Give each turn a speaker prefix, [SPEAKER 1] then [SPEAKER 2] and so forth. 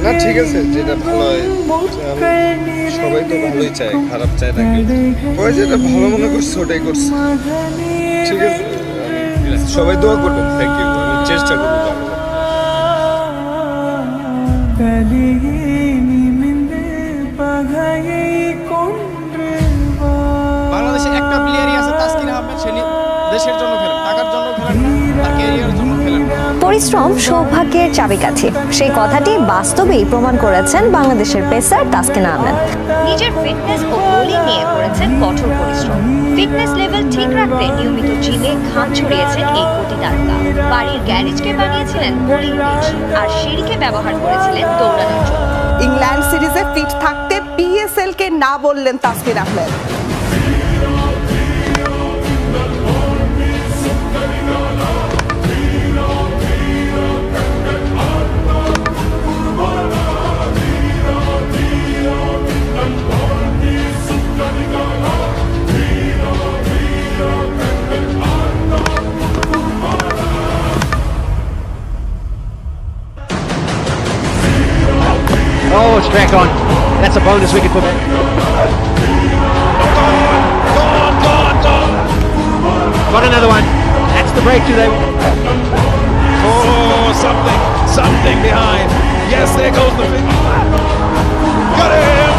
[SPEAKER 1] না ঠিক আছে, যেটা ভালো হয়। সবাই তো ভালোই চায়, খারাপ চায় না কেউ। ওই যেটা ভালো মনে করছে ওটাই করছে। ঠিক আছে, সবাই দোয়া করবেন। থ্যাংক ইউ, আমি চেষ্টা করবো ভালো।
[SPEAKER 2] বাংলাদেশে একটা প্লেয়ারই আছে তাসকিন আহমেদ, সে দেশের জন্য খেলেন, টাকার জন্য খেলেন না, তার ক্যারিয়ারের জন্য খেলেন।
[SPEAKER 3] পরিশ্রম সৌভাগ্যের চাবিকাঠি, সেই কথাটি বাস্তবেই প্রমাণ করেছেন বাংলাদেশের পেসার তাসকিন আহমেদ। নিজের ফিটনেস ও বোলিং নিয়ে করেছেন কঠোর পরিশ্রম। ফিটনেস লেভেল ঠিক রাখতে নিয়মিত জিমে ঘাম ছড়িয়েছেন এই কোটি তারকা। বাড়ির গ্যারেজকে বানিয়েছিলেন বোলিং পিচ, আর সিঁড়িকে ব্যবহার করেছিলেন দৌড়ানোর জন্য।
[SPEAKER 4] ইংল্যান্ড সিরিজে ফিট থাকতে পিএসএল কে না বললেন Taskin Ahmed.
[SPEAKER 5] Oh, it's cracked on. That's a bonus wicket for them. Got another one. That's the breakthrough they want.
[SPEAKER 6] Oh, something behind. Yes, there goes the... Got it!